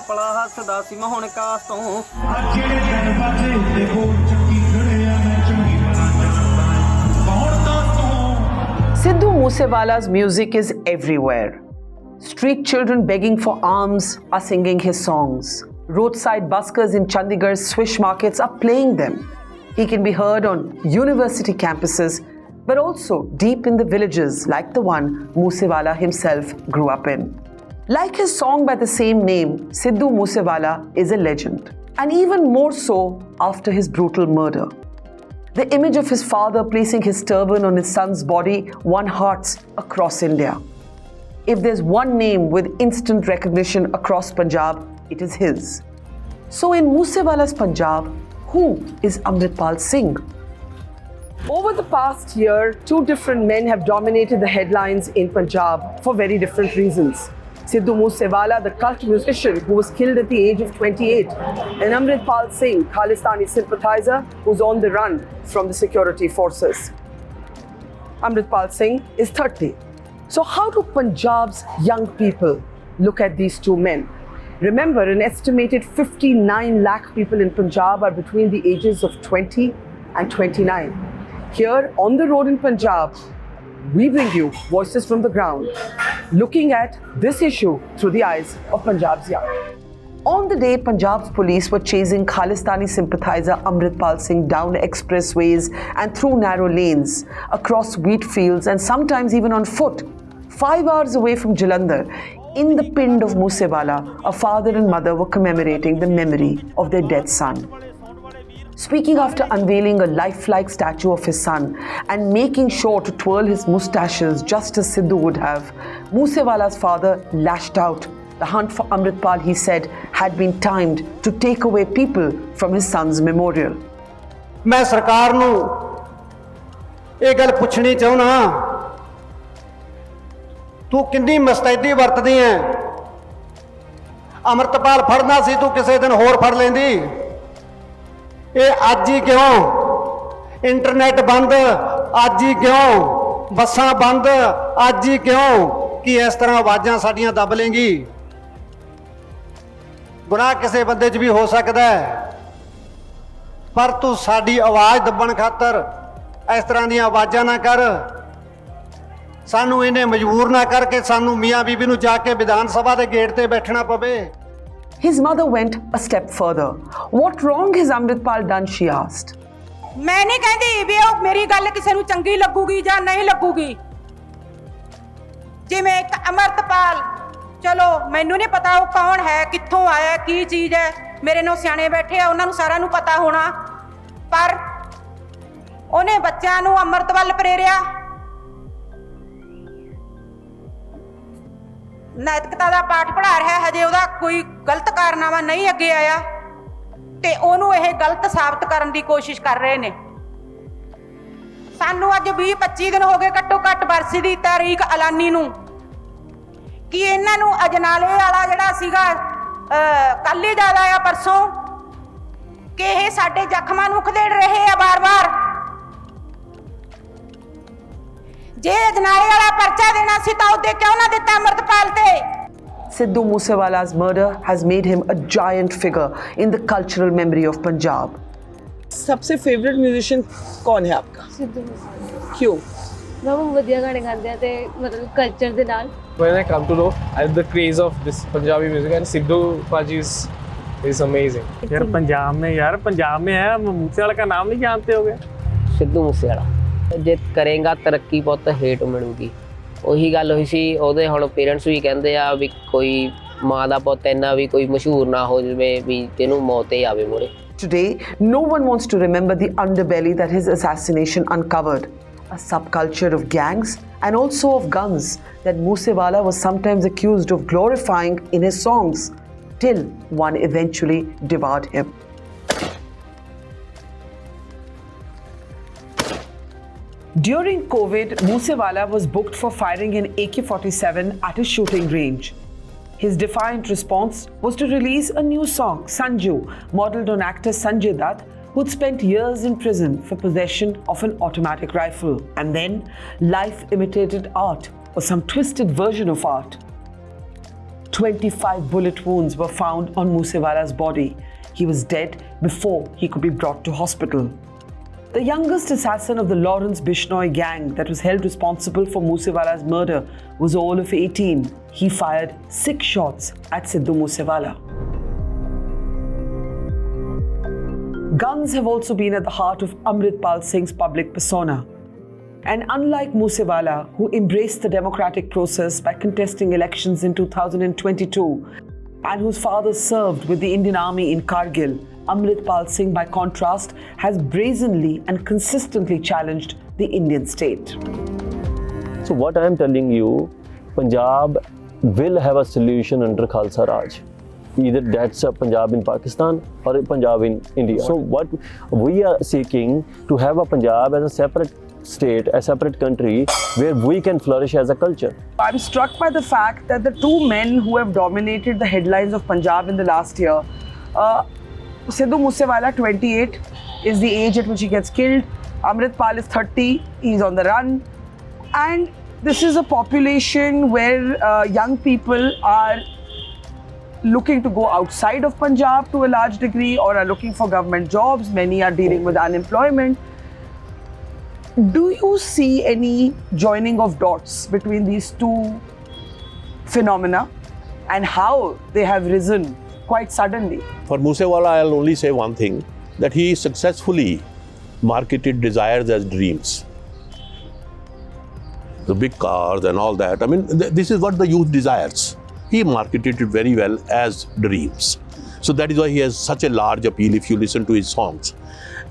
ਪਲਾ ਹੱਸਦਾ ਸੀ ਮੈਂ ਹੁਣ ਕਾਸ ਤੋਂ ਜਿਹੜੇ ਦਿਨ ਬਾਜੇ ਤੇ ਹੋਰ ਚੱਕੀ ਖੜਿਆ ਮੈਂ ਚੰਗੀ ਬਣਾ ਜਾਂਦਾ ਕੌਣ ਦੋਸਤੋਂ Sidhu Moosewala's music is everywhere. Street children begging for alms are singing his songs. Roadside buskers in Chandigarh's swish markets are playing them. He can be heard on university campuses, but also deep in the villages like the one Moosewala himself grew up in. Like his song by the same name, Sidhu Moosewala is a legend, and even more so after his brutal murder. The image of his father placing his turban on his son's body won hearts across India. If there's one name with instant recognition across Punjab, it is his. So in Moosewala's Punjab, who is Amritpal Singh? Over the past year, two different men have dominated the headlines in Punjab for very different reasons. Sidhu Moosewala, the cult musician who was killed at the age of 28, and Amritpal Singh, Khalistani sympathizer who's on the run from the security forces. Amritpal Singh is 30. So how do Punjab's young people look at these two men? Remember, an estimated 59 lakh people in Punjab are between the ages of 20 and 29. Here on the road in Punjab, we bring you voices from the ground, looking at this issue through the eyes of Punjab's young. On the day Punjab's police were chasing Khalistani sympathizer Amritpal Singh down expressways and through narrow lanes, across wheat fields and sometimes even on foot, 5 hours away from Jalandhar, in the pind of Moosewala, a father and mother were commemorating the memory of their dead son. Speaking after unveiling a lifelike statue of his son and making sure to twirl his moustaches just as Sidhu would have, Moosewala's father lashed out. The hunt for Amritpal, he said, had been timed to take away people from his son's memorial. मैं सरकार नूं ਇਹ ਗੱਲ ਪੁੱਛਣੀ ਚਾਹੁੰਦਾ ਤੂੰ ਕਿੰਨੀ ਮਸਤੈਦੀ ਵਰਤਦੀ ਐ ਅਮਰਤਪਾਲ ਫੜਨਾ ਸੀ ਤੂੰ ਕਿਸੇ ਦਿਨ ਹੋਰ ਫੜ ਲੈਂਦੀ ਇਹ ਅੱਜ ਹੀ ਕਿਉਂ ਇੰਟਰਨੈਟ ਬੰਦ ਅੱਜ ਹੀ ਕਿਉਂ ਬੱਸਾਂ ਬੰਦ ਅੱਜ ਹੀ ਕਿਉਂ ਕਿ ਇਸ ਤਰ੍ਹਾਂ ਆਵਾਜ਼ਾਂ ਸਾਡੀਆਂ ਦੱਬ ਲੇਂਗੀ ਗੁਨਾਹ ਕਿਸੇ ਬੰਦੇ 'ਚ ਵੀ ਹੋ ਸਕਦਾ ਹੈ ਪਰ ਤੂੰ ਸਾਡੀ ਆਵਾਜ਼ ਦੱਬਣ ਖਾਤਰ ਇਸ ਤਰ੍ਹਾਂ ਦੀਆਂ ਆਵਾਜ਼ਾਂ ਨਾ ਕਰ ਸਾਨੂੰ ਇਹਨੇ ਮਜਬੂਰ ਨਾ ਕਰਕੇ ਸਾਨੂੰ ਮੀਆਂ ਬੀਬੀ ਨੂੰ ਜਾ ਕੇ ਵਿਧਾਨ ਸਭਾ ਦੇ ਗੇਟ ਤੇ ਬੈਠਣਾ ਪਵੇ His mother went a step further. What wrong has Amritpal done, she asked. ਮੈਂ ਨਹੀਂ ਕਹਿੰਦੀ ਵੀ ਉਹ ਮੇਰੀ ਗੱਲ ਕਿਸੇ ਨੂੰ ਚੰਗੀ ਲੱਗੂਗੀ ਜਾਂ ਨਹੀਂ ਲੱਗੂਗੀ ਜਿਵੇਂ ਇੱਕ ਅਮਰਤਪਾਲ ਚਲੋ ਮੈਨੂੰ ਨਹੀਂ ਪਤਾ ਉਹ ਕੌਣ ਹੈ ਕਿੱਥੋਂ ਆਇਆ ਕੀ ਚੀਜ਼ ਹੈ ਮੇਰੇ ਨਾਲ ਸਿਆਣੇ ਬੈਠੇ ਆ ਉਹਨਾਂ ਨੂੰ ਸਾਰਿਆਂ ਨੂੰ ਪਤਾ ਹੋਣਾ ਪਰ ਉਹਨੇ ਬੱਚਿਆਂ ਨੂੰ ਅੰਮ੍ਰਿਤ ਵੱਲ ਪ੍ਰੇਰਿਆ ਨੈਤਿਕਤਾ ਦਾ ਪਾਠ ਪੜ੍ਹਾ ਰਿਹਾ ਹਜੇ ਉਹਦਾ ਕੋਈ ਗਲਤ ਕਾਰਨਾਮਾ ਨਹੀਂ ਅੱਗੇ ਆਇਆ ਤੇ ਉਹਨੂੰ ਇਹ ਗਲਤ ਸਾਬਤ ਕਰਨ ਦੀ ਕੋਸ਼ਿਸ਼ ਕਰ ਰਹੇ ਨੇ ਸਾਨੂੰ ਅੱਜ 20-25 ਦਿਨ ਹੋ ਗਏ ਘੱਟੋ ਘੱਟ ਬਰਸੀ ਦੀ ਤਾਰੀਖ ਐਲਾਨੀ ਨੂੰ ਕਿ ਇਹਨਾਂ ਨੂੰ ਅਜਨਾਲੇ ਵਾਲਾ ਜਿਹੜਾ ਸੀਗਾ ਕੱਲ ਹੀ ਜ਼ਿਆਦਾ ਆ ਪਰਸੋਂ ਕਿ ਇਹ ਸਾਡੇ ਜ਼ਖਮਾਂ ਨੂੰ ਖਦੇੜ ਰਹੇ ਆ ਬਾਰ-ਬਾਰ ਜੇ ਅਜਨਾਲੇ ਵਾਲਾ ਪਰਚਾ ਦੇਣਾ ਸੀ ਤਾਂ ਉਹਦੇ ਕਿਉਂ ਨਾ ਦਿੱਤਾ ਅਮਰਤਪਾਲ ਤੇ Sidhu Moosewala's murder has made him a giant figure in the cultural memory of Punjab. सबसे फेवरेट म्यूजिशियन कौन है आपका? सिद्धू क्यों? मैं बहुत ਵਧੀਆ ਗਾਣੇ ਗਾਉਂਦੇ ਆ ਤੇ ਮਤਲਬ ਕਲਚਰ ਦੇ ਨਾਲ When I come to know the craze of this Punjabi music and Sidhu Paji is amazing. यार पंजाब में है मूसेवाला का नाम नहीं जानते होगे? ਸਿੱਧੂ ਮੂਸੇਵਾਲਾ ਜੇ ਕਰੇਗਾ ਤਰੱਕੀ ਬਹੁਤ ਹੇਟ ਮਿਲੂਗੀ ਉਹੀ ਗੱਲ ਹੋਈ ਸੀ ਉਹਦੇ ਹੁਣ ਪੇਰੈਂਟਸ ਵੀ ਕਹਿੰਦੇ ਆ ਵੀ ਕੋਈ ਮਾਂ ਦਾ ਪੁੱਤ ਇੰਨਾ ਵੀ ਕੋਈ ਮਸ਼ਹੂਰ ਨਾ ਹੋ ਜਾਵੇ ਵੀ ਜਿਹਨੂੰ ਮੌਤ ਹੀ ਆਵੇ ਮੋਰੇ Today, no one wants to remember the underbelly that his assassination uncovered. A subculture of gangs and also of guns that Moosewala was sometimes accused of glorifying in his songs, till one eventually devoured him. During COVID, Moosewala was booked for firing an AK-47 at a shooting range. His defiant response was to release a new song, Sanju, modelled on actor Sanjay Dutt, who'd spent years in prison for possession of an automatic rifle. And then, life imitated art, or some twisted version of art. 25 bullet wounds were found on Moosewala's body. He was dead before he could be brought to hospital. The youngest assassin of the Lawrence Bishnoi gang that was held responsible for Moosewala's murder was all of 18. He fired 6 shots at Sidhu Moosewala. Guns have also been at the heart of Amritpal Singh's public persona. And unlike Moosewala, who embraced the democratic process by contesting elections in 2022, and whose father served with the Indian Army in Kargil, Amritpal Singh, by contrast, has brazenly and consistently challenged the Indian state. So what I am telling you, Punjab will have a solution under Khalsa Raj. Either that's a Punjab in Pakistan or a Punjab in India. So what we are seeking to have a Punjab as a separate state, a separate country where we can flourish as a culture. I'm struck by the fact that the two men who have dominated the headlines of Punjab in the last year, Sidhu Moosewala, 28, is the age at which he gets killed. Amritpal is 30, he's on the run. And this is a population where young people are looking to go outside of Punjab to a large degree or are looking for government jobs. Many are dealing with unemployment. Do you see any joining of dots between these two phenomena and how they have risen quite suddenly? For Moosewala, I'll only say one thing, that he successfully marketed desires as dreams. The big cars and all that. I mean, this is what the youth desires. He marketed it very well as dreams. So that is why he has such a large appeal if you listen to his songs.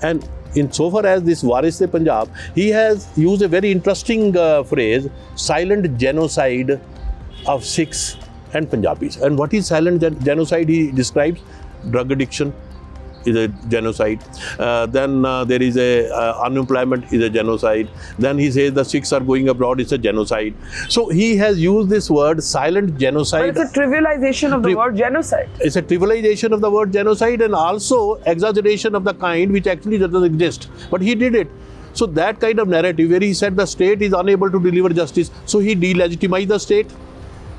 And insofar as this Waris-e-Punjab, he has used a very interesting phrase, silent genocide of Sikhs and Punjabis. And what is silent genocide? He describes drug addiction is a genocide. Then there is unemployment is a genocide. Then he says the Sikhs are going abroad, it's a genocide. So he has used this word silent genocide. But it's a trivialization of the word genocide. It's a trivialization of the word genocide and also exaggeration of the kind which actually doesn't exist. But he did it. So that kind of narrative where he said the state is unable to deliver justice, so he delegitimized the state,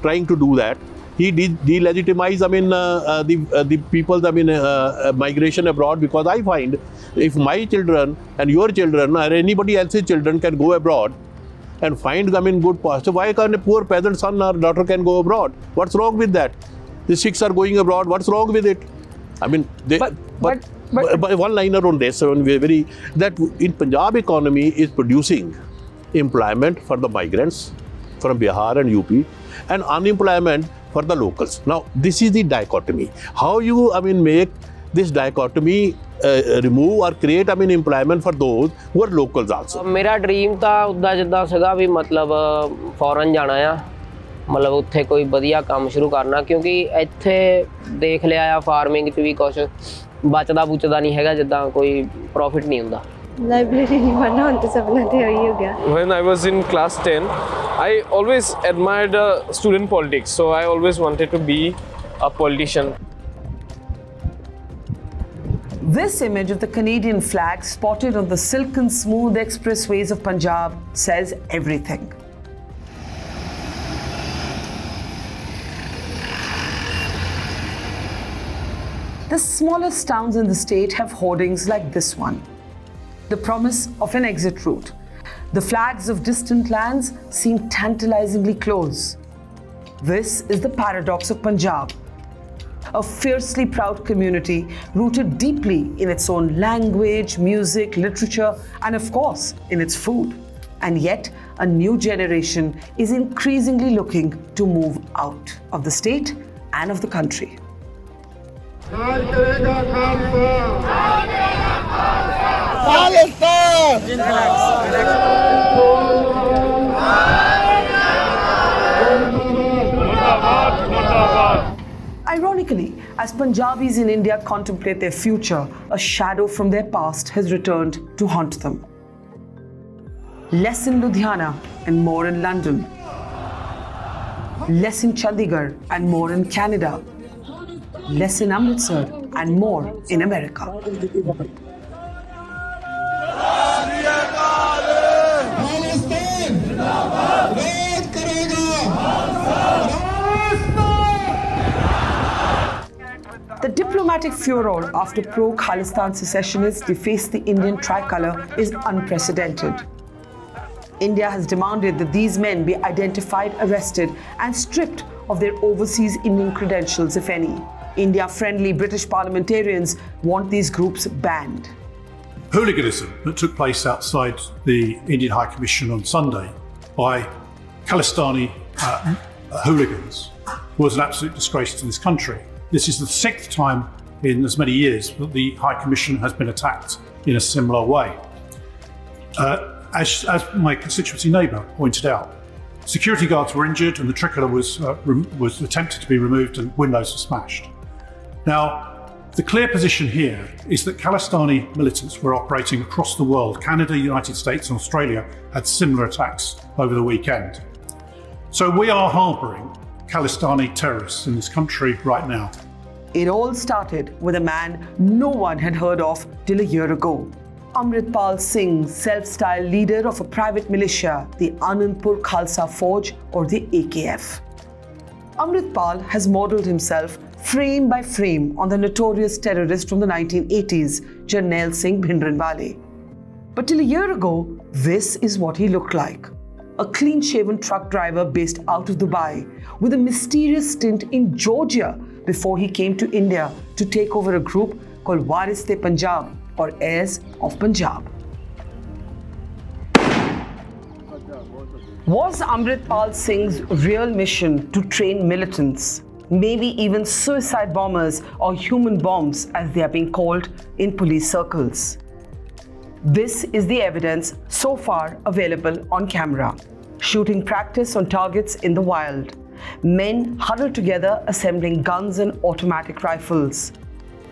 trying to do that. He delegitimized, the people's, migration abroad, because I find if my children and your children or anybody else's children can go abroad and find them in good posture, why can't a poor peasant son or daughter can go abroad? What's wrong with that? The Sikhs are going abroad, what's wrong with it? I mean, but one liner on this, that in Punjab economy is producing employment for the migrants from Bihar and UP and unemployment for the locals. Now, this is the dichotomy. How you, make this dichotomy, remove or create, employment for those who are locals also. मेरा dream था उदा जिद्दां सीगा भी फॉरन जाना आ, उत्थे कोई वधिया काम शुरू करना, क्योंकि इत्थे देख लिया आ फार्मिंग च भी कुछ बचदा बुचदा नहीं हैगा, जिद्दां कोई प्रॉफिट नहीं हुंदा. लाइब्रेरी नहीं पढ़ना हुन तो सपना ते वही हो गया. When I was in class 10, I always admired student politics, so I always wanted to be a politician. This image of the Canadian flag spotted on the silken smooth expressways of Punjab says everything. The smallest towns in the state have hoardings like this one. The promise of an exit route. The flags of distant lands seem tantalizingly close. This is the paradox of Punjab. A fiercely proud community rooted deeply in its own language, music, literature, and of course, in its food. And yet, a new generation is increasingly looking to move out of the state and of the country. Ironically, as Punjabis in India contemplate their future, a shadow from their past has returned to haunt them. Less in Ludhiana and more in London. Less in Chandigarh and more in Canada. Less in Amritsar and more in America. furor after pro-Khalistan secessionists defaced the Indian tricolour is unprecedented. India has demanded that these men be identified, arrested and stripped of their overseas Indian credentials, if any. India-friendly British parliamentarians want these groups banned. Hooliganism that took place outside the Indian High Commission on Sunday by Khalistani hooligans was an absolute disgrace to this country. This is the 6th time in as many years that the High Commission has been attacked in a similar way. As my constituency neighbour pointed out, security guards were injured and the tricolour was attempted to be removed and windows were smashed. Now, the clear position here is that Khalistani militants were operating across the world. Canada, United States and Australia had similar attacks over the weekend. So we are harbouring Khalistani terrorists in this country right now. It all started with a man no one had heard of till a year ago. Amritpal Singh, self-styled leader of a private militia, the Anandpur Khalsa Fauj or the AKF. Amritpal has modelled himself frame by frame on the notorious terrorist from the 1980s, Jarnail Singh Bhindranwale. But till a year ago, this is what he looked like. A clean-shaven truck driver based out of Dubai with a mysterious stint in Georgia before he came to India to take over a group called Wariste Punjab or Heirs of Punjab. Was Amritpal Singh's real mission to train militants, maybe even suicide bombers or human bombs as they are being called in police circles? This is the evidence so far available on camera. Shooting practice on targets in the wild. Men huddled together assembling guns and automatic rifles.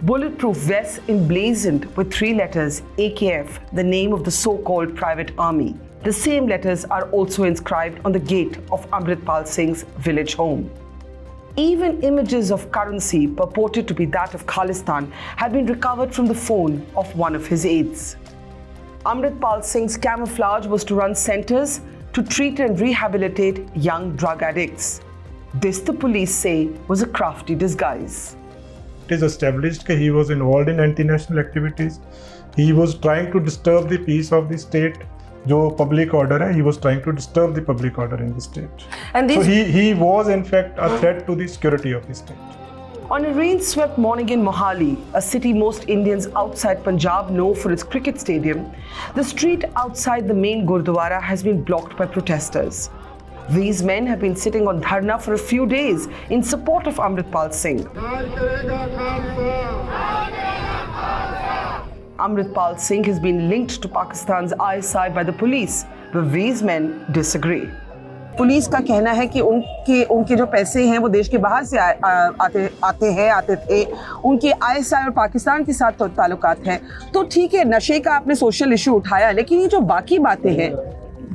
Bulletproof vests emblazoned with 3 letters AKF, the name of the so-called private army. The same letters are also inscribed on the gate of Amritpal Singh's village home. Even images of currency purported to be that of Khalistan had been recovered from the phone of one of his aides. Amritpal Singh's camouflage was to run centres to treat and rehabilitate young drug addicts. This, the police say, was a crafty disguise. It is established that he was involved in anti-national activities. He was trying to disturb the peace of the state. जो public order है, he was trying to disturb the public order in the state. And so he was in fact a threat to the security of the state. On a rain-swept morning in Mohali, a city most Indians outside Punjab know for its cricket stadium, the street outside the main Gurdwara has been blocked by protesters. These men have been sitting on dharna for a few days in support of Amritpal Singh. Amritpal Singh has been linked to Pakistan's ISI by the police, but these men disagree. Police का कहना है कि उनके जो पैसे हैं वो देश के बाहर से आते थे, उनके आईएसआई और पाकिस्तान के साथ ताल्लुकात हैं। तो ठीक है, नशे का आपने सोशल इशू उठाया, लेकिन ये जो बाकी बातें हैं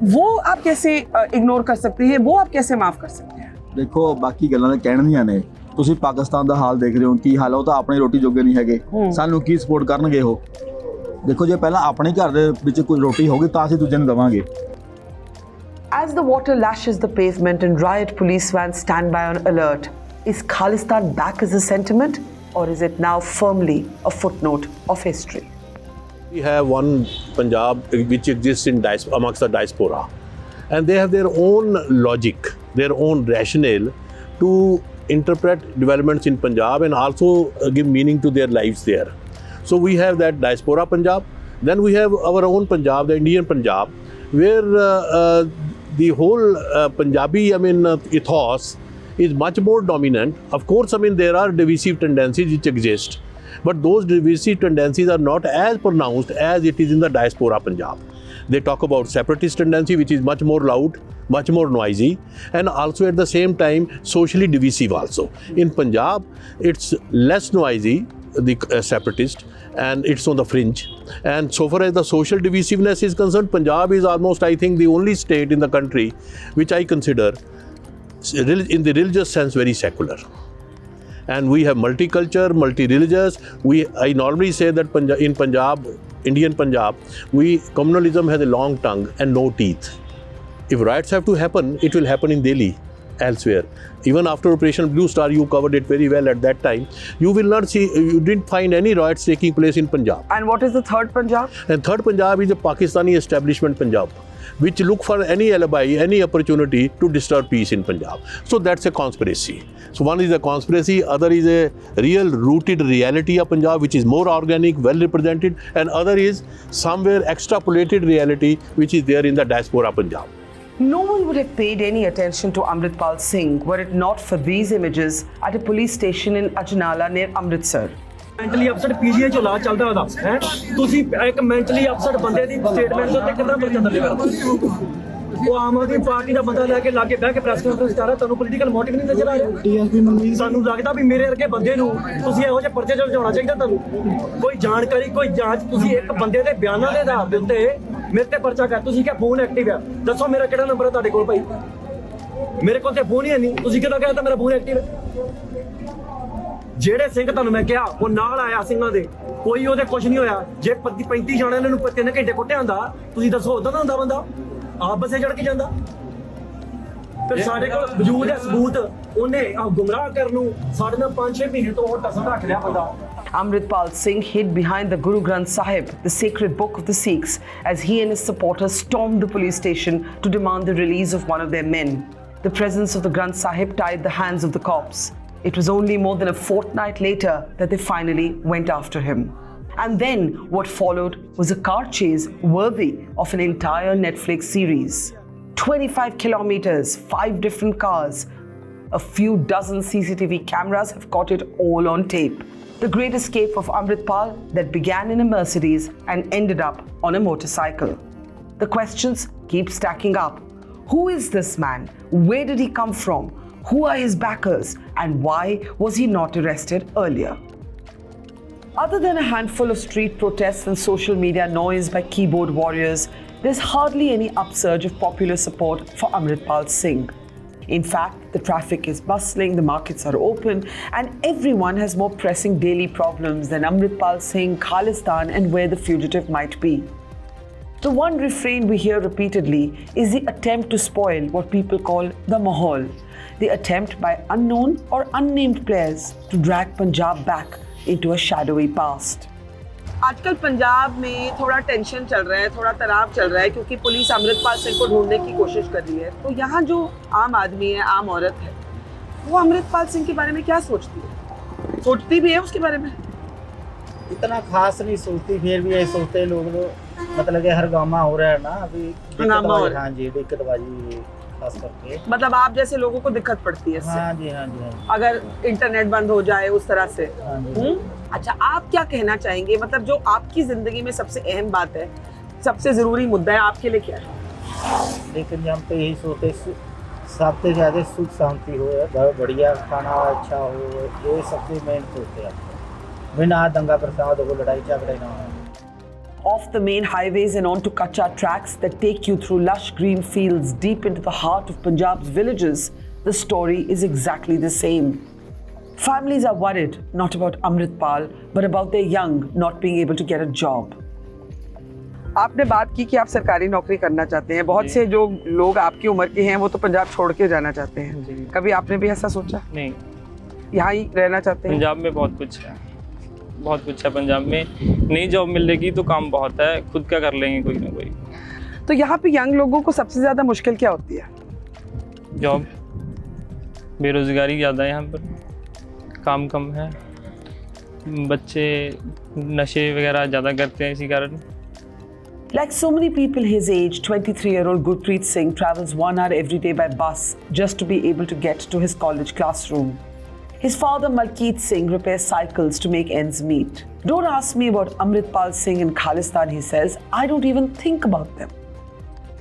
वो आप कैसे इग्नोर कर सकते हैं, वो आप कैसे माफ कर सकते हैं? देखो, बाकी गल्लां ਤਾਂ ਕਹਿਣੀਆਂ ਨੇ। ਤੁਸੀਂ ਪਾਕਿਸਤਾਨ ਦਾ ਹਾਲ ਦੇਖ ਰਹੇ ਹੋ, ਕੀ ਹਾਲ ਹੈ, ਉਹ ਤਾਂ ਆਪਣੀ ਰੋਟੀ ਜੋਗੇ ਨਹੀਂ ਹੈਗੇ, ਸਾਨੂੰ ਕੀ ਸਪੋਰਟ ਕਰਨਗੇ ਉਹ? ਦੇਖੋ, ਜੇ ਪਹਿਲਾਂ ਆਪਣੇ ਘਰ ਦੇ ਵਿੱਚ ਕੋਈ ਰੋਟੀ ਹੋਗੀ ਤਾਂ ਅਸੀਂ ਦੂਜੇ ਨੂੰ ਦੇਵਾਂਗੇ। As the water lashes the pavement and riot police vans stand by on alert, is Khalistan back as a sentiment, or is it now firmly a footnote of history? We have one Punjab which exists in amongst the diaspora, and they have their own logic, their own rationale to interpret developments in Punjab and also give meaning to their lives there. So we have that diaspora Punjab, then we have our own Punjab, the Indian Punjab, where the whole Punjabi, ethos is much more dominant. Of course, there are divisive tendencies which exist, but those divisive tendencies are not as pronounced as it is in the diaspora Punjab. They talk about separatist tendency, which is much more loud, much more noisy, and also at the same time socially divisive also. In Punjab, it's less noisy, the separatist, and it's on the fringe. And so far as the social divisiveness is concerned, Punjab is almost, I think, the only state in the country which I consider, in the religious sense, very secular. And we have multicultural, multi-religious. I normally say that in Punjab, Indian Punjab, communalism has a long tongue and no teeth. If riots have to happen, it will happen in Delhi. elsewhere. Even after Operation Blue Star, you covered it very well at that time. You will not see, you didn't find any riots taking place in Punjab. And what is the third Punjab? And third Punjab is the Pakistani establishment Punjab, which look for any alibi, any opportunity to disturb peace in Punjab. So that's a conspiracy. So one is a conspiracy, other is a real rooted reality of Punjab, which is more organic, well represented, and other is somewhere extrapolated reality, which is there in the diaspora Punjab. No one would have paid any attention to Amritpal Singh were it not for these images at a police station in Ajnala near Amritsar. Mentally upset PGI ਚੋਂ ਇਲਾਜ ਚੱਲਦਾ ਉਹਦਾ ਹੈ ਤੁਸੀਂ ਇੱਕ mentally upset ਬੰਦੇ ਦੀ statement ਦੇ ਉੱਤੇ ਕਿੰਨਾ ਪਰਚਾ ਦਰਜ ਕਰਦਾ ਉਹ ਆਮ ਆਦਮੀ ਪਾਰਟੀ ਦਾ ਬੰਦਾ ਲੈ ਕੇ ਲਾਗੇ ਬਹਿ ਕੇ ਪ੍ਰੈਸ ਕਾਨਫਰੰਸ ਕਰ ਰਿਹਾ ਤੁਹਾਨੂੰ ਪੋਲੀਟੀਕਲ ਮੋਟਿਵ ਨਹੀਂ ਨਜ਼ਰ ਆ ਰਿਹਾ ਸਾਨੂੰ ਲੱਗਦਾ ਵੀ ਮੇਰੇ ਵਰਗੇ ਬੰਦੇ ਨੂੰ ਤੁਸੀਂ ਇਹੋ ਜਿਹੇ ਪਰਚੇ ਚੜਾਉਣਾ ਚਾਹੀਦਾ ਤੁਹਾਨੂੰ ਕੋਈ ਜਾਣਕਾਰੀ ਕੋਈ ਜਾਂਚ ਤੁਸੀਂ ਇੱਕ ਬੰਦੇ ਦੇ ਬਿਆਨਾਂ ਦੇ ਆਧਾਰ ਦੇ ਉੱਤੇ ਮੇਰੇ ਤੇ ਪਰਚਾ ਕਰ ਤੁਸੀਂ ਕਿਹਾ ਫੋਨ ਐਕਟਿਵ ਆ ਦੱਸੋ ਮੇਰਾ ਕਿਹੜਾ ਨੰਬਰ ਹੈ ਤੁਹਾਡੇ ਕੋਲ ਭਾਈ ਮੇਰੇ ਕੋਲ ਤੇ ਫੋਨ ਹੀ ਨਹੀਂ ਤੁਸੀਂ ਕਿਦਾਂ ਕਹਿੰਦਾ ਮੇਰਾ ਫੋਨ ਐਕਟਿਵ ਹੈ ਜਿਹੜੇ ਸਿੰਘ ਤੁਹਾਨੂੰ ਮੈਂ ਕਿਹਾ ਉਹ ਨਾਲ ਆਇਆ ਸਿੰਘਾਂ ਦੇ ਕੋਈ ਉਹਦੇ ਕੁਝ ਨਹੀਂ ਹੋਇਆ ਜੇ 35 ਜਾਣਿਆਂ ਨੂੰ 3 ਘੰਟੇ ਕੁੱਟਿਆ ਹੁੰਦਾ ਤੁਸੀਂ ਦੱਸੋ ਉਦਾਂ ਦਾ ਹੁੰਦਾ ਬੰਦਾ ਆਪ ਬੱਸੇ ਚੜ ਕੇ ਜਾਂਦਾ ਫਿਰ ਸਾਡੇ ਕੋਲ ਵਜੂਦ ਹੈ ਸਬੂਤ ਉਹਨੇ ਗੁੰਮਰਾਹ ਕਰਨ ਨੂੰ ਸਾਡੇ ਨਾਲ 5-6 ਮਹੀਨੇ ਤੋਂ ਉਹ ਟਸਾ ਰੱਖ ਲਿਆ ਬੰਦਾ Amritpal Singh hid behind the Guru Granth Sahib, the sacred book of the Sikhs, as he and his supporters stormed the police station to demand the release of one of their men. The presence of the Granth Sahib tied the hands of the cops. It was only more than a fortnight later that they finally went after him. And then what followed was a car chase worthy of an entire Netflix series. 25 kilometers, 5 different cars, a few dozen CCTV cameras have caught it all on tape. The great escape of Amritpal that began in a Mercedes and ended up on a motorcycle. The questions keep stacking up. Who is this man? Where did he come from? Who are his backers? And why was he not arrested earlier? Other than a handful of street protests and social media noise by keyboard warriors, there's hardly any upsurge of popular support for Amritpal Singh. In fact, the traffic is bustling, the markets are open, and everyone has more pressing daily problems than Amritpal Singh, Khalistan, and where the fugitive might be. The one refrain we hear repeatedly is the attempt to spoil what people call the mahal, the attempt by unknown or unnamed players to drag Punjab back into a shadowy past. आजकल पंजाब में थोड़ा tension चल रहा है, थोड़ा तनाव चल रहा है क्योंकि पुलिस अमृतपाल सिंह को ढूंढने की कोशिश कर रही है। तो यहाँ जो आम आदमी है, आम औरत है, वो अमृतपाल सिंह के बारे में क्या सोचती है? सोचती भी है उसके बारे में? इतना खास नहीं सोचती, फिर भी ऐसे सोचते लोग मतलब कि हरगामा हो रहा है ना अभी। हाँ जी, दिक्कतबाजी खास करके। मतलब आप जैसे लोगों को दिक्कत पड़ती है इससे? हाँ जी, हाँ जी, हाँ जी। अगर इंटरनेट बंद हो जाए उस तरह से? हाँ जी। अच्छा, आप क्या कहना चाहेंगे, मतलब जो आपकी जिंदगी में सबसे अहम बात है, सबसे जरूरी मुद्दा है, आपके लिए क्या है? लेकिन हम तो यही सोचते सबसे ज्यादा सुख शांति हो, बहुत बढ़िया खाना अच्छा हो, ये सबसे मेन सोचते हैं। बिना दंगा प्रसाद हो, लड़ाई झगड़े ना हो। Off the main highways and onto kacha tracks that take you through lush green fields deep into the heart of Punjab's villages, the story is exactly the same. Families are worried not about Amritpal, but about their young not being able to get a job. आपने बात की कि आप सरकारी नौकरी करना चाहते हैं। बहुत से जो लोग आपकी उम्र के हैं वो तो पंजाब छोड़ के जाना चाहते हैं। कभी आपने भी ऐसा सोचा? नहीं, यहाँ ही रहना चाहते हैं? पंजाब में बहुत कुछ है, बहुत कुछ है पंजाब में। नई जॉब मिलेगी तो काम बहुत है, खुद का कर लेंगे कोई ना कोई। तो यहाँ पे यंग लोगों को सबसे ज़्यादा मुश्किल क्या होती है? जॉब, बेरोजगारी ज़्यादा है यहाँ पर, काम कम है, बच्चे नशे वगैरह ज़्यादा करते हैं इसी कारण। Like so many people his age, 23-year-old Gurpreet Singh travels 1 hour every day by bus just to be able to get to his college classroom. His father Malkeet Singh repairs cycles to make ends meet. Don't ask me about Amritpal Singh and Khalistan, he says. I don't even think about them.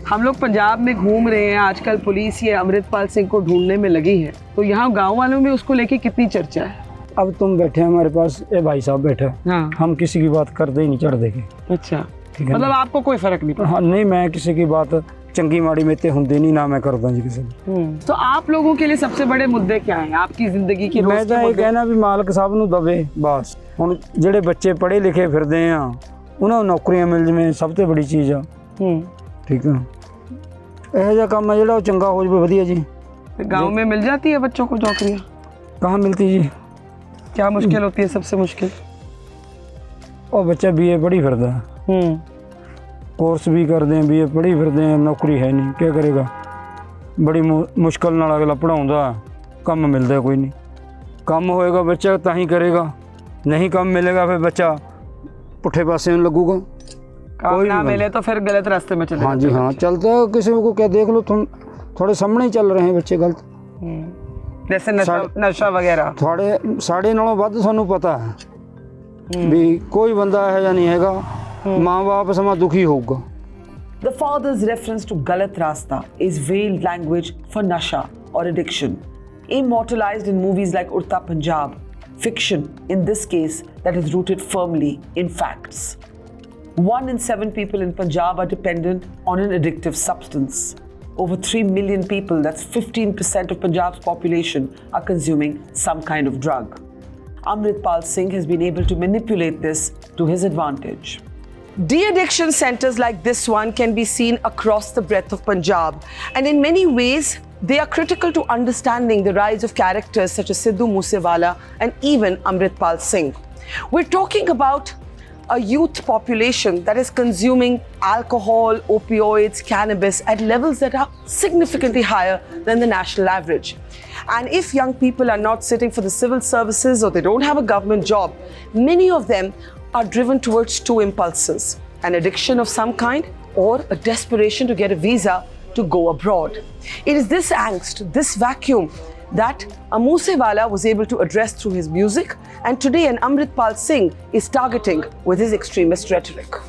हम लोग पंजाब में घूम रहे हैं, आजकल police ये अमृतपाल सिंह को ढूंढने में लगी है, तो यहाँ गांव वालों में उसको लेके कितनी चर्चा है? अब तुम बैठे हमारे पास, ये भाई साहब बैठे, हाँ। हम किसी की बात करते ही नहीं, चढ़ देंगे। अच्छा, मतलब आपको कोई फर्क नहीं पड़ता? हाँ, नहीं, मैं किसी की बात चंगी माड़ी में ते होंदे नहीं ना मैं करता जी किसी की। तो आप लोगों के लिए सबसे बड़े मुद्दे क्या हैं आपकी जिंदगी की? मैं तो ये कहना भी मालक साहब ਨੂੰ ਦਵੇ ਬਸ। ਹੁਣ ਜਿਹੜੇ ਬੱਚੇ ਪੜ੍ਹੇ ਲਿਖੇ ਫਿਰਦੇ ਆ ਉਹਨਾਂ ਨੂੰ ਨੌਕਰੀਆਂ ਮਿਲ ਜਵੇਂ, ਸਭ ਤੋਂ ਬੜੀ ਚੀਜ਼ ਆ। ਠੀਕ ਆ, ਇਹੋ ਜਿਹਾ ਕੰਮ ਆ ਜਿਹੜਾ ਉਹ ਚੰਗਾ ਹੋ ਜਾਵੇ, ਵਧੀਆ ਜੀ। गांव में मिल जाती है बच्चों को नौकरियां? कहाँ मिलती जी? क्या मुश्किल होती है सबसे मुश्किल? और बच्चा बीए पढ़ी फिरदा है, कोर्स भी कर दें, बीए पढ़ी फिरदे हैं, नौकरी है नहीं, क्या करेगा? बड़ी मुश्किल नाल अगला पढ़ाउंदा, काम मिलता कोई नहीं। काम होएगा बच्चा तां ही करेगा, नहीं काम मिलेगा फिर बच्चा पुठे पासे लगूगा। काम ना मिले तो फिर गलत रास्ते में चले। हाँ जी हाँ, चलता है। किसी को क्या देख लो, तुम थोड़े सामने ही चल रहे हैं बच्चे गलत, जैसे नशा वगैरह। थोड़े साढ़े नालों वध सानू पता है भी कोई बंदा है या नहीं हैगा, माँ बाप समा दुखी होगा। The father's reference to galat rasta is veiled language for nasha or addiction, immortalized in movies like Urta Punjab, fiction in this case that is rooted firmly in facts. 1 in 7 people in Punjab are dependent on an addictive substance. Over 3 million people, that's 15% of Punjab's population, are consuming some kind of drug. Amritpal Singh has been able to manipulate this to his advantage. De-addiction centers like this one can be seen across the breadth of Punjab, and in many ways, they are critical to understanding the rise of characters such as Sidhu Moosewala and even Amritpal Singh. We're talking about a youth population that is consuming alcohol, opioids, cannabis at levels that are significantly higher than the national average. And if young people are not sitting for the civil services or they don't have a government job, many of them are driven towards two impulses: an addiction of some kind or a desperation to get a visa to go abroad. It is this angst, this vacuum that a Moosewala was able to address through his music, and today an Amritpal Singh is targeting with his extremist rhetoric.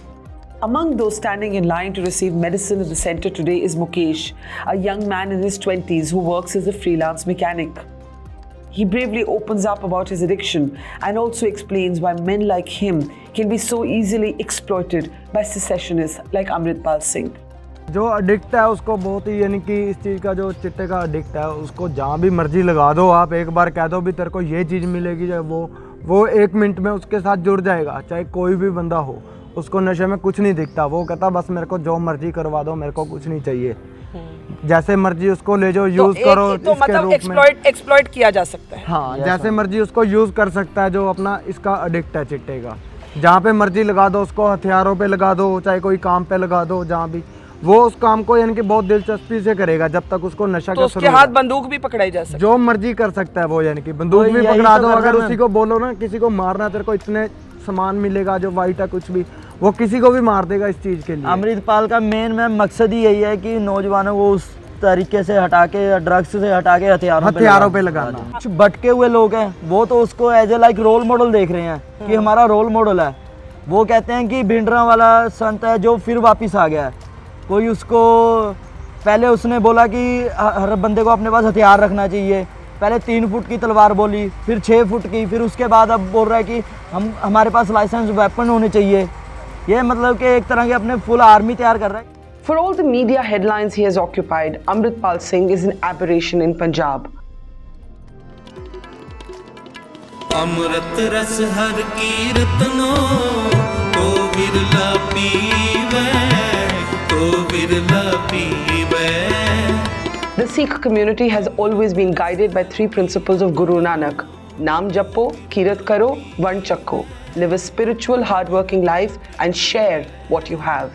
Among those standing in line to receive medicine at the center today is Mukesh, a young man in his 20s who works as a freelance mechanic. He bravely opens up about his addiction and also explains why men like him can be so easily exploited by secessionists like Amritpal Singh. जो addict है उसको बहुत ही, यानी कि इस चीज़ का, जो चिट्टे का अडिक्ट है उसको जहाँ भी मर्जी लगा दो आप, एक बार कह दो भी तेरे को ये चीज़ मिलेगी, जब वो 1 मिनट में उसके साथ जुड़ जाएगा, चाहे कोई भी बंदा हो। उसको नशे में कुछ नहीं दिखता, वो कहता बस मेरे को जो मर्जी करवा दो, मेरे को कुछ नहीं चाहिए, जैसे मर्जी उसको ले जाओ, यूज़ करो। तो मतलब एक्सप्लॉइट किया जा सकता है। हाँ, जैसे मर्जी उसको यूज़ कर सकता है जो अपना इसका अडिक्ट है चिट्टे का। जहाँ पे मर्जी लगा दो उसको, हथियारों पे लगा दो, चाहे कोई काम पे लगा दो, जहाँ भी वो उस काम को यानी कि बहुत दिलचस्पी से करेगा जब तक उसको नशा तो उसके हाथ बंदूक भी पकड़ाई जा सकती है, जो मर्जी कर सकता है वो, यानी कि बंदूक भी पकड़ा दो। अगर उसी को बोलो ना किसी को मारना, तेरे को इतने सामान मिलेगा जो वाइट है कुछ भी, वो किसी को भी मार देगा इस चीज़ के लिए। अमृतपाल का मेन मकसद ही यही है कि नौजवानों को उस तरीके से हटा के, ड्रग्स से हटा के हथियारों पे लगाना। कुछ भटके हुए लोग हैं वो तो उसको as a like role model देख रहे हैं कि हमारा रोल मॉडल है। वो कहते हैं कि भिंडरा वाला संत है जो फिर वापस आ गया है। कोई उसको पहले उसने बोला कि हर बंदे को अपने पास हथियार रखना चाहिए, पहले 3 फुट की तलवार बोली, फिर 6 फुट की, फिर उसके बाद अब बोल रहा है कि हमारे पास लाइसेंस वेपन होने चाहिए। ये मतलब कि एक तरह की अपने फुल आर्मी तैयार कर रहा है। For all the media headlines he has occupied, Amritpal Singh is an aberration in Punjab. अमृत रस हर कीर्तनो तो विरला पीवे, तो विरला पीवे। The Sikh community has always been guided by 3 principles of Guru Nanak: Naam Japo, Kirat Karo, Van Chakko. Live a spiritual, hard-working life and share what you have.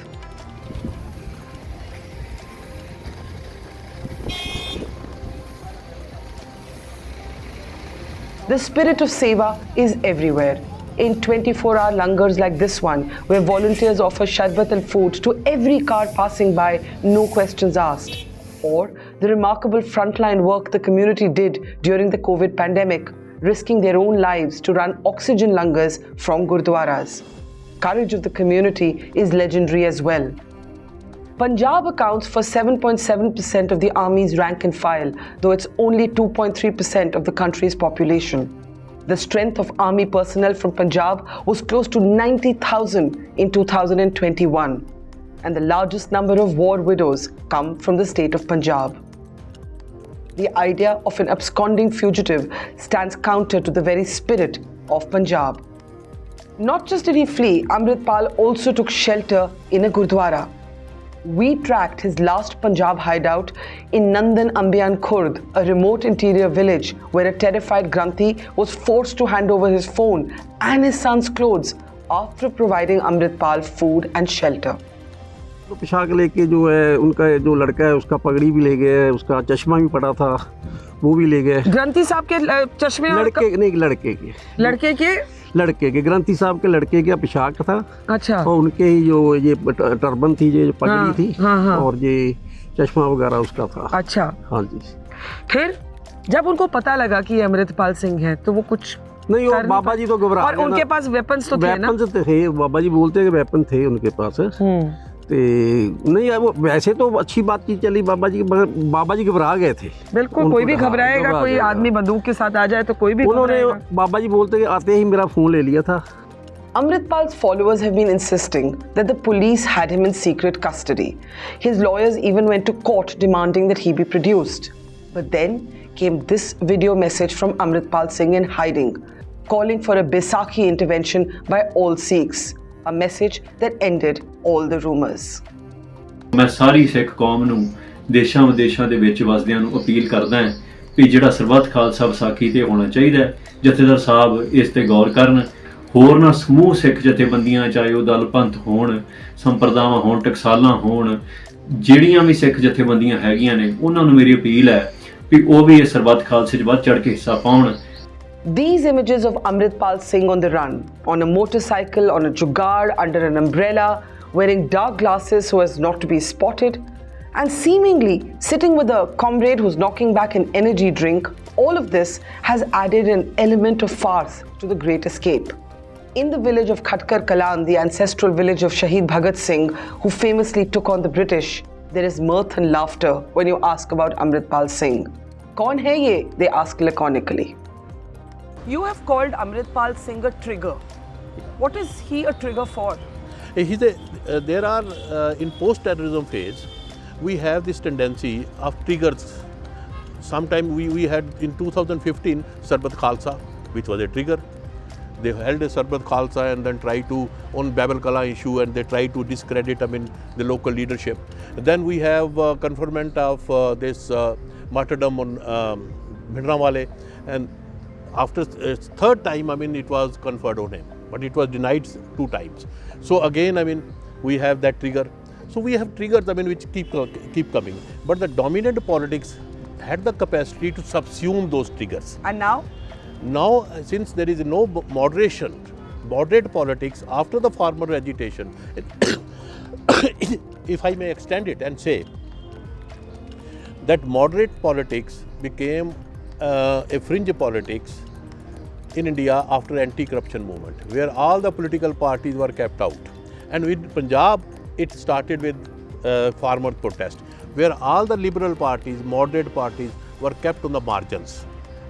The spirit of seva is everywhere. In 24-hour langars like this one, where volunteers offer sharbat and food to every car passing by, no questions asked. Or the remarkable frontline work the community did during the COVID pandemic, risking their own lives to run oxygen langars from gurdwaras. Courage of the community is legendary as well. Punjab accounts for 7.7% of the army's rank and file, though it's only 2.3% of the country's population. The strength of army personnel from Punjab was close to 90,000 in 2021, and the largest number of war widows come from the state of Punjab. The idea of an absconding fugitive stands counter to the very spirit of Punjab. Not just did he flee, Amritpal also took shelter in a gurdwara. We tracked his last Punjab hideout in Nandan Ambiyan Khurd, a remote interior village where a terrified Granthi was forced to hand over his phone and his son's clothes after providing Amritpal food and shelter. तो पोशाक लेके जो है उनका जो लड़का है उसका पगड़ी भी ले गए, उसका चश्मा भी पड़ा था वो भी ले गए। ग्रंथी साहब के चश्मे लड़के नहीं लड़के के ग्रंथी साहब के लड़के का पोशाक था। अच्छा। और उनके ही जो ये टर्बन थी, ये पगड़ी थी, और ये चश्मा वगैरह उसका था। अच्छा। हाँ जी। फिर जब उनको पता लगा कि ये अमृतपाल सिंह है तो वो कुछ नहीं, वो बाबा जी तो घबरा और उनके पास वेपन्स तो थे ना? वेपन्स थे, बाबा जी बोलते हैं कि वेपन थे उनके पास। नहीं, वो वैसे तो अच्छी बातचीत चली बाबा जी, मगर बाबा जी घबरा गए थे। बिल्कुल, कोई भी घबराएगा, कोई आदमी बंदूक के साथ आ जाए तो कोई भी उन्होंने बाबा जी बोलते कि आते ही मेरा फोन ले लिया था। Amritpal's followers have been insisting that the police had him in secret custody. His lawyers even went to court demanding that he be produced. But then came this video message from Amritpal Singh in hiding, calling for a Baisakhi intervention by all Sikhs, a message that ended all the rumors. मैं सारी सिख कौम ਨੂੰ ਦੇਸ਼ਾਂ ਵਿਦੇਸ਼ਾਂ ਦੇ ਵਿੱਚ ਵਸਦਿਆਂ ਨੂੰ appeal ਕਰਦਾ ਹਾਂ ਕਿ ਜਿਹੜਾ ਸਰਬੱਤ ਖਾਲਸਾ ਵਿਸਾਖੀ ਤੇ ਹੋਣਾ ਚਾਹੀਦਾ ਹੈ। ਜਥੇਦਾਰ ਸਾਹਿਬ ਇਸ ਤੇ ਗੌਰ ਕਰਨ। ਹੋਰ ਨਾ ਸਮੂਹ ਸਿੱਖ ਜਥੇਬੰਦੀਆਂ, ਚਾਹੇ ਉਹ ਦਲ ਪੰਥ ਹੋਣ, ਸੰਪਰਦਾਵਾਂ ਹੋਣ, ਟਕਸਾਲਾਂ ਹੋਣ, ਜਿਹੜੀਆਂ ਵੀ ਸਿੱਖ ਜਥੇਬੰਦੀਆਂ ਹੈਗੀਆਂ ਨੇ, ਉਹਨਾਂ ਨੂੰ ਮੇਰੀ ਅਪੀਲ ਹੈ ਕਿ ਉਹ ਵੀ ਇਹ ਸਰਬੱਤ ਖਾਲਸੇ 'ਚ ਵੱਧ ਚੜ੍ਹ ਕੇ ਹਿੱਸਾ ਪਾਉਣ। These images of Amritpal Singh on the run, on a motorcycle, on a jugaad, under an umbrella, wearing dark glasses so as not to be spotted, and seemingly sitting with a comrade who's knocking back an energy drink, all of this has added an element of farce to the Great Escape. In the village of Khatkar Kalan, the ancestral village of Shaheed Bhagat Singh, who famously took on the British, there is mirth and laughter when you ask about Amritpal Singh. Kaun hai ye? They ask laconically. You have called Amritpal Singh a trigger. What is he a trigger for? There are, in post-terrorism phase, we have this tendency of triggers. Sometime we had in 2015 Sarbat Khalsa, which was a trigger. They held a Sarbat Khalsa and then tried to, on Babel Kala issue, and they tried to discredit, the local leadership. Then we have conferment of this martyrdom on Mrinalini, and after third time, it was conferred on him, but it was denied 2 times. So again, we have that trigger. So we have triggers, which keep coming. But the dominant politics had the capacity to subsume those triggers. And now? Now, since there is no moderation, moderate politics after the farmer agitation, if I may extend it and say that moderate politics became a fringe politics in India after anti-corruption movement, where all the political parties were kept out. And with Punjab, it started with farmer protest, where all the liberal parties, moderate parties were kept on the margins.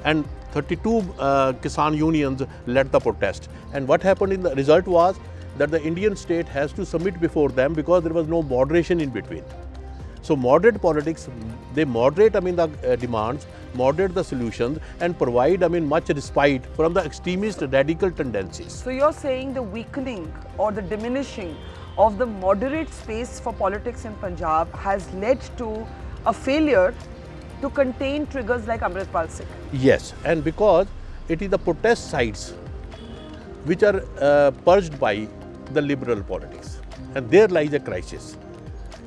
And 32 Kisan unions led the protest. And what happened in the result was that the Indian state has to submit before them because there was no moderation in between. So moderate politics, they moderate the demands, moderate the solutions, and provide much respite from the extremist radical tendencies. So you're saying the weakening or the diminishing of the moderate space for politics in Punjab has led to a failure to contain triggers like Amritpal Singh? Yes, and because it is the protest sides which are purged by the liberal politics, and there lies a crisis.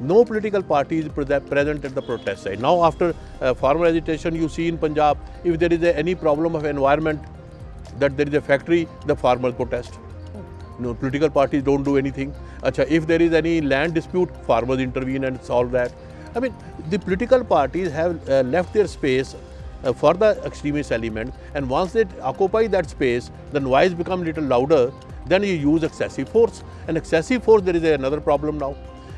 No political party is present at the protest side. Now after farmer agitation, you see in Punjab, if there is any problem of environment, that there is a factory, the farmers protest. No political parties don't do anything. If there is any land dispute, farmers intervene and solve that. The political parties have left their space for the extremist element, and once they occupy that space, the noise becomes little louder, then you use excessive force. And excessive force, there is another problem now.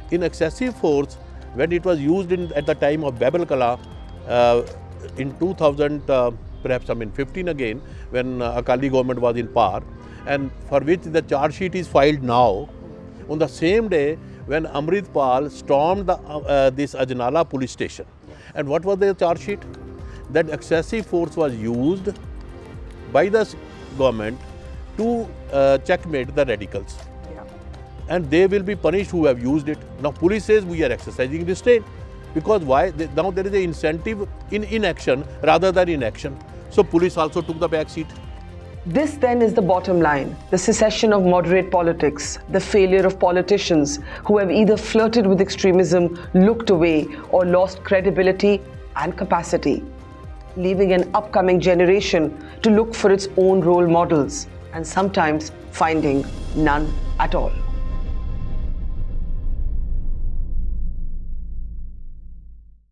In excessive force, when it was used at the time of Babel Kala, in 2000, perhaps 15 again, when Akali government was in power, and for which the charge sheet is filed now, on the same day when Amritpal stormed this Ajnala police station. And what was the charge sheet? That excessive force was used by the government to checkmate the radicals. and they will be punished who have used it. Now police says we are exercising restraint, because why? Now there is an incentive in inaction rather than inaction. So police also took the back seat. This then is the bottom line, the secession of moderate politics, the failure of politicians who have either flirted with extremism, looked away, or lost credibility and capacity, leaving an upcoming generation to look for its own role models and sometimes finding none at all.